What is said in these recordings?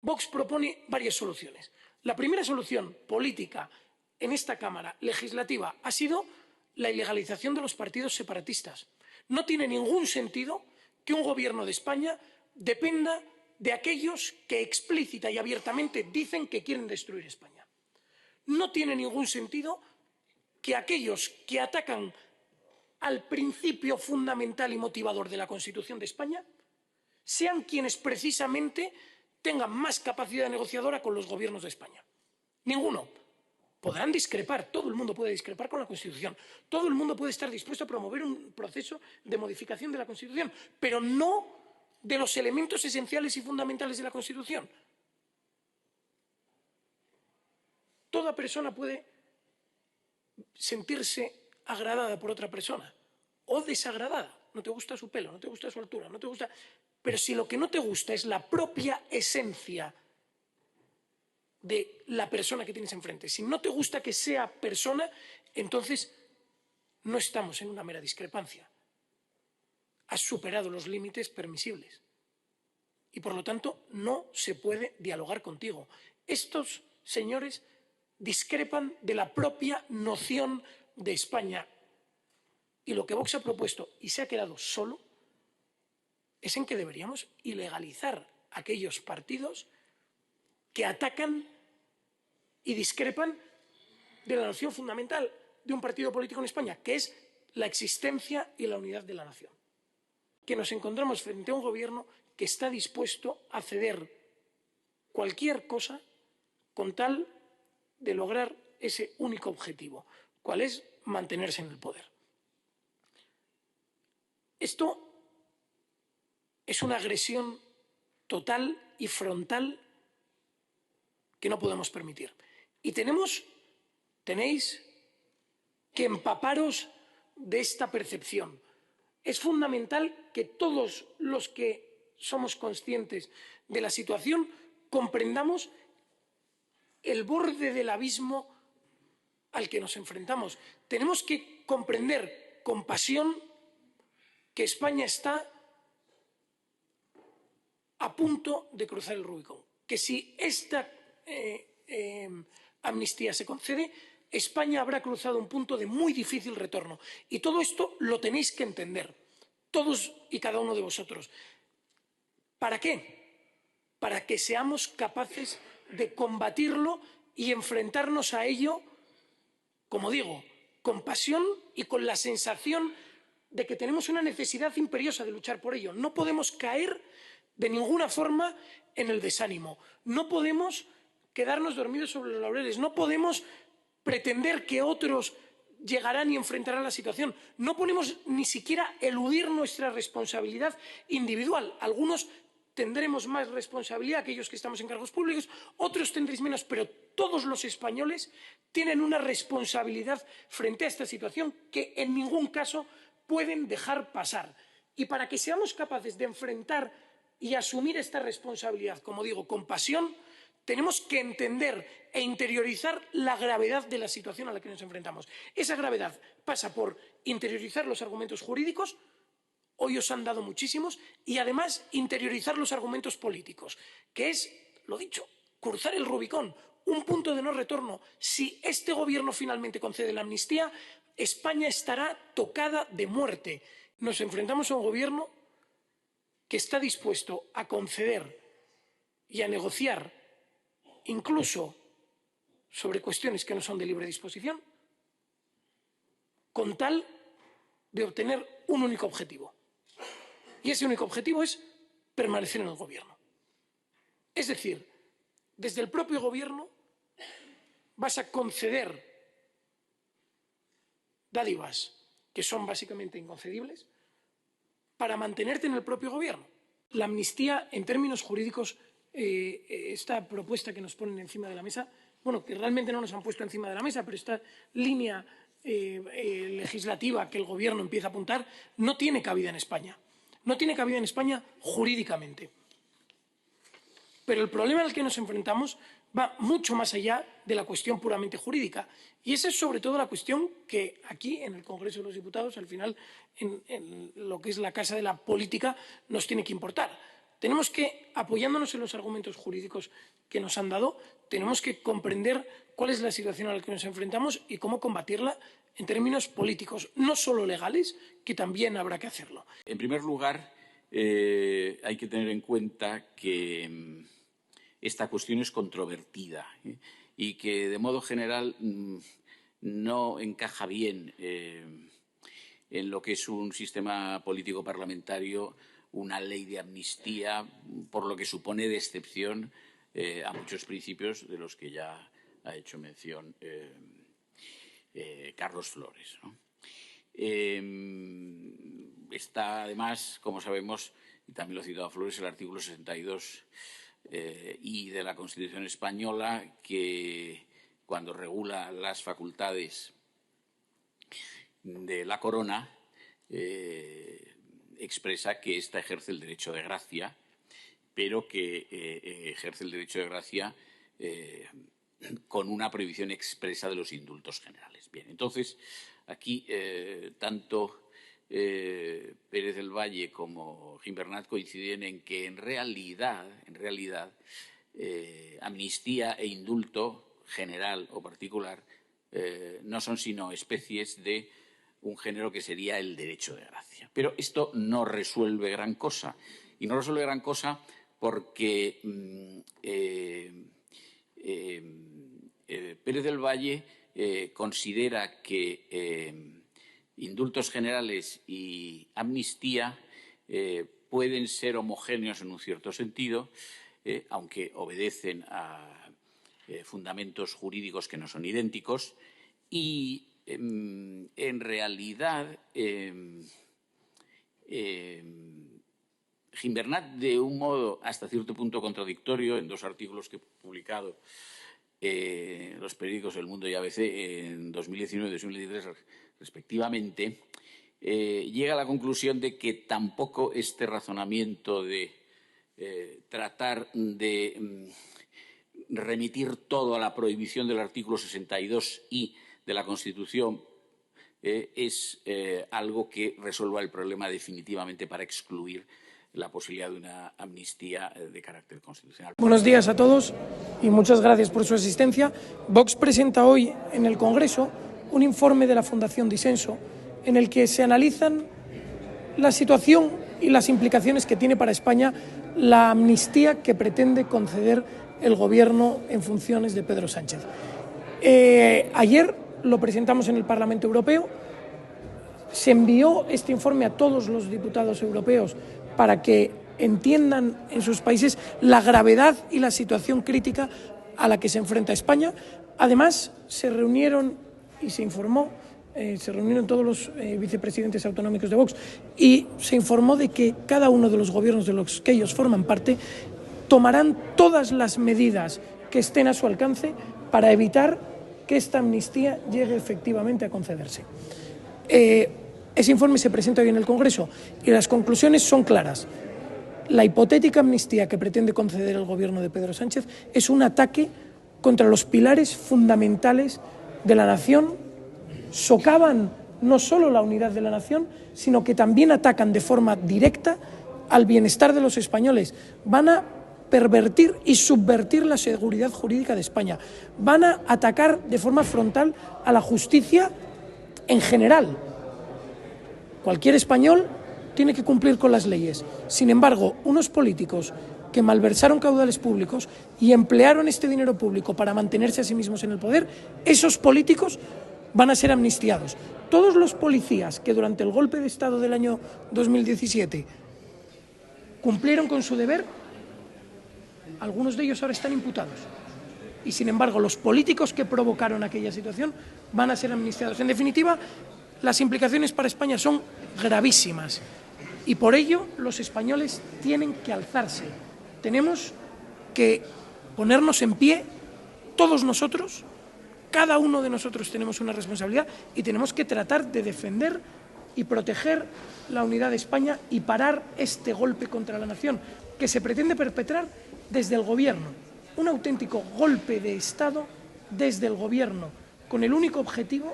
Vox propone varias soluciones. La primera solución política en esta Cámara legislativa ha sido la ilegalización de los partidos separatistas. No tiene ningún sentido que un gobierno de España dependa de aquellos que explícita y abiertamente dicen que quieren destruir España. No tiene ningún sentido que aquellos que atacan al principio fundamental y motivador de la Constitución de España sean quienes precisamente tengan más capacidad negociadora con los gobiernos de España. Ninguno. Podrán discrepar, todo el mundo puede discrepar con la Constitución, todo el mundo puede estar dispuesto a promover un proceso de modificación de la Constitución, pero no de los elementos esenciales y fundamentales de la Constitución. Toda persona puede sentirse agradada por otra persona o desagradada. No te gusta su pelo, no te gusta su altura, no te gusta... Pero si lo que no te gusta es la propia esencia de la persona que tienes enfrente, si no te gusta que sea persona, entonces no estamos en una mera discrepancia. Has superado los límites permisibles y, por lo tanto, no se puede dialogar contigo. Estos señores discrepan de la propia noción de España y lo que Vox ha propuesto y se ha quedado solo es en que deberíamos ilegalizar aquellos partidos que atacan y discrepan de la noción fundamental de un partido político en España, que es la existencia y la unidad de la nación. Que nos encontramos frente a un gobierno que está dispuesto a ceder cualquier cosa con tal de lograr ese único objetivo, cuál es mantenerse en el poder. Esto es una agresión total y frontal que no podemos permitir. Y tenéis que empaparos de esta percepción. Es fundamental que todos los que somos conscientes de la situación comprendamos el borde del abismo al que nos enfrentamos. Tenemos que comprender con pasión que España está a punto de cruzar el Rubicón, que si esta amnistía se concede, España habrá cruzado un punto de muy difícil retorno. Y todo esto lo tenéis que entender, todos y cada uno de vosotros. ¿Para qué? Para que seamos capaces de combatirlo y enfrentarnos a ello, como digo, con pasión y con la sensación de que tenemos una necesidad imperiosa de luchar por ello. No podemos caer de ninguna forma en el desánimo. No podemos quedarnos dormidos sobre los laureles. No podemos pretender que otros llegarán y enfrentarán la situación. No podemos ni siquiera eludir nuestra responsabilidad individual. Algunos tendremos más responsabilidad, aquellos que estamos en cargos públicos, otros tendréis menos, pero todos los españoles tienen una responsabilidad frente a esta situación que en ningún caso pueden dejar pasar. Y para que seamos capaces de enfrentar y asumir esta responsabilidad, como digo, con pasión, tenemos que entender e interiorizar la gravedad de la situación a la que nos enfrentamos. Esa gravedad pasa por interiorizar los argumentos jurídicos, hoy os han dado muchísimos, y además interiorizar los argumentos políticos, que es, lo dicho, cruzar el Rubicón, un punto de no retorno. Si este gobierno finalmente concede la amnistía, España estará tocada de muerte. Nos enfrentamos a un gobierno que está dispuesto a conceder y a negociar incluso sobre cuestiones que no son de libre disposición, con tal de obtener un único objetivo. Y ese único objetivo es permanecer en el gobierno. Es decir, desde el propio gobierno vas a conceder dádivas que son básicamente inconcedibles para mantenerte en el propio gobierno. La amnistía, en términos jurídicos, esta propuesta que nos ponen encima de la mesa, bueno, que realmente no nos han puesto encima de la mesa, pero esta línea legislativa que el gobierno empieza a apuntar, no tiene cabida en España. No tiene cabida en España jurídicamente. Pero el problema al que nos enfrentamos va mucho más allá de la cuestión puramente jurídica. Y esa es sobre todo la cuestión que aquí, en el Congreso de los Diputados, al final, en lo que es la casa de la política, nos tiene que importar. tenemos que, apoyándonos en los argumentos jurídicos que nos han dado, tenemos que comprender cuál es la situación a la que nos enfrentamos y cómo combatirla en términos políticos, no solo legales, que también habrá que hacerlo. En primer lugar, hay que tener en cuenta que esta cuestión es controvertida y que, de modo general, no encaja bien en lo que es un sistema político parlamentario, una ley de amnistía, por lo que supone de excepción a muchos principios de los que ya ha hecho mención Carlos Flores, ¿no? Está, además, como sabemos, y también lo ha citado Flores, el artículo 62 y de la Constitución española, que cuando regula las facultades de la corona, expresa que ésta ejerce el derecho de gracia, pero que ejerce el derecho de gracia con una prohibición expresa de los indultos generales. Bien, entonces, aquí tanto Pérez del Valle como Gimbernat coinciden en que, en realidad, amnistía e indulto general o particular no son sino especies de un género que sería el derecho de gracia. Pero esto no resuelve gran cosa. Y no resuelve gran cosa porque Pérez del Valle considera que indultos generales y amnistía pueden ser homogéneos en un cierto sentido, aunque obedecen a fundamentos jurídicos que no son idénticos, y en realidad Gimbernat, de un modo hasta cierto punto contradictorio, en dos artículos que he publicado en los periódicos El Mundo y ABC en 2019 y 2023 respectivamente, llega a la conclusión de que tampoco este razonamiento de tratar de remitir todo a la prohibición del artículo 62i de la Constitución es algo que resuelva el problema definitivamente para excluir la posibilidad de una amnistía de carácter constitucional. Buenos días a todos y muchas gracias por su asistencia. Vox presenta hoy en el Congreso un informe de la Fundación Disenso en el que se analizan la situación y las implicaciones que tiene para España la amnistía que pretende conceder el Gobierno en funciones de Pedro Sánchez. Ayer lo presentamos en el Parlamento Europeo, se envió este informe a todos los diputados europeos para que entiendan en sus países la gravedad y la situación crítica a la que se enfrenta España. Además, se reunieron y se informó, se reunieron todos los vicepresidentes autonómicos de Vox y se informó de que cada uno de los gobiernos de los que ellos forman parte tomarán todas las medidas que estén a su alcance para evitar que esta amnistía llegue efectivamente a concederse. Ese informe se presenta hoy en el Congreso y las conclusiones son claras. La hipotética amnistía que pretende conceder el Gobierno de Pedro Sánchez es un ataque contra los pilares fundamentales de la nación, socavan no solo la unidad de la nación, sino que también atacan de forma directa al bienestar de los españoles. Van a pervertir y subvertir la seguridad jurídica de España. Van a atacar de forma frontal a la justicia en general. Cualquier español tiene que cumplir con las leyes. Sin embargo, unos políticos que malversaron caudales públicos y emplearon este dinero público para mantenerse a sí mismos en el poder, esos políticos van a ser amnistiados. Todos los policías que durante el golpe de Estado del año 2017 cumplieron con su deber, algunos de ellos ahora están imputados. Y, sin embargo, los políticos que provocaron aquella situación van a ser amnistiados. En definitiva, las implicaciones para España son gravísimas y por ello los españoles tienen que alzarse. Tenemos que ponernos en pie, todos nosotros, cada uno de nosotros tenemos una responsabilidad y tenemos que tratar de defender y proteger la unidad de España y parar este golpe contra la nación que se pretende perpetrar desde el Gobierno. Un auténtico golpe de Estado desde el Gobierno, con el único objetivo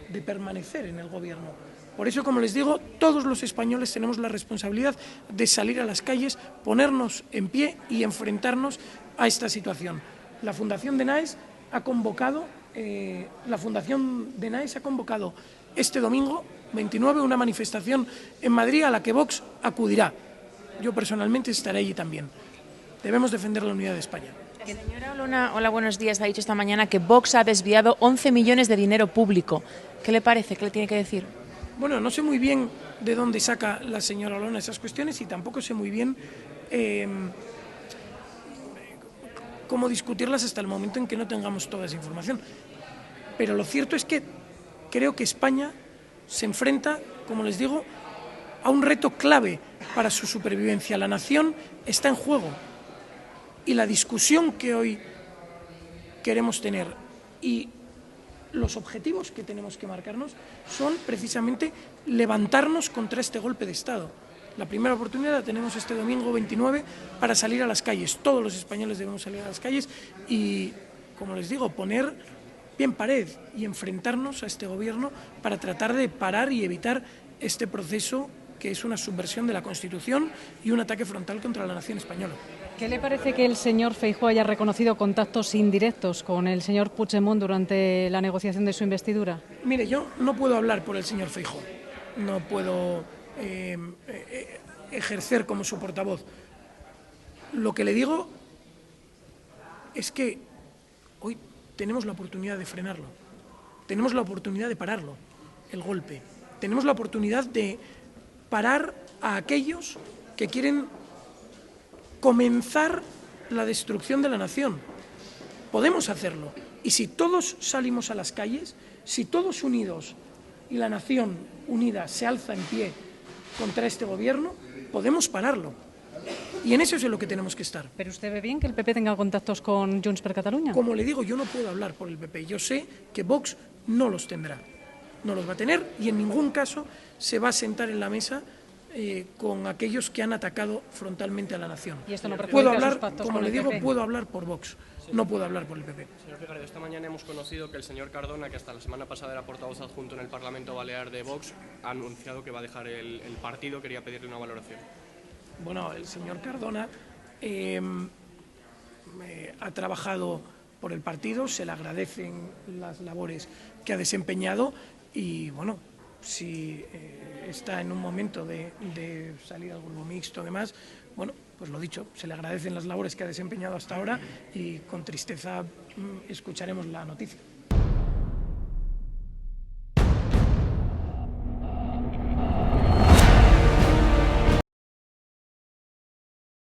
de permanecer en el Gobierno, Por eso, como les digo, todos los españoles tenemos la responsabilidad de salir a las calles, ponernos en pie y enfrentarnos a esta situación. La Fundación de Naes ha convocado este domingo 29 una manifestación en Madrid a la que Vox acudirá. Yo personalmente estaré allí también. Debemos defender la unidad de España. Señora Olona, hola, buenos días. Ha dicho esta mañana que Vox ha desviado 11 millones de dinero público. ¿Qué le parece? ¿Qué le tiene que decir? Bueno, no sé muy bien de dónde saca la señora Olona esas cuestiones y tampoco sé muy bien cómo discutirlas hasta el momento en que no tengamos toda esa información. Pero lo cierto es que creo que España se enfrenta, como les digo, a un reto clave para su supervivencia. La nación está en juego y la discusión que hoy queremos tener y los objetivos que tenemos que marcarnos son precisamente levantarnos contra este golpe de Estado. La primera oportunidad la tenemos este domingo 29 para salir a las calles. Todos los españoles debemos salir a las calles y, como les digo, poner pie en pared y enfrentarnos a este gobierno para tratar de parar y evitar este proceso que es una subversión de la Constitución y un ataque frontal contra la nación española. ¿Qué le parece que el señor Feijóo haya reconocido contactos indirectos con el señor Puigdemont durante la negociación de su investidura? Mire, yo no puedo hablar por el señor Feijóo, no puedo ejercer como su portavoz. Lo que le digo es que hoy tenemos la oportunidad de frenarlo, tenemos la oportunidad de pararlo, el golpe, tenemos la oportunidad de parar a aquellos que quieren comenzar la destrucción de la nación. Podemos hacerlo. Y si todos salimos a las calles, si todos unidos y la nación unida se alza en pie contra este gobierno, podemos pararlo. Y en eso es en lo que tenemos que estar. ¿Pero usted ve bien que el PP tenga contactos con Junts per Catalunya? Como le digo, yo no puedo hablar por el PP. Yo sé que Vox no los tendrá. No los va a tener y en ningún caso se va a sentar en la mesa con aquellos que han atacado frontalmente a la nación. ¿Y esto no puedo perjudica hablar, sus pactos como con le el digo, PP? puedo hablar por Vox, no puedo hablar por el PP. Señor Figaredo, esta mañana hemos conocido que el señor Cardona, que hasta la semana pasada era portavoz adjunto en el Parlamento Balear de Vox, ha anunciado que va a dejar el partido. Quería pedirle una valoración. Bueno, el señor Cardona ha trabajado por el partido, se le agradecen las labores que ha desempeñado y, bueno, si está en un momento de salir al grupo mixto, además, bueno, pues lo dicho, se le agradecen las labores que ha desempeñado hasta ahora y con tristeza escucharemos la noticia.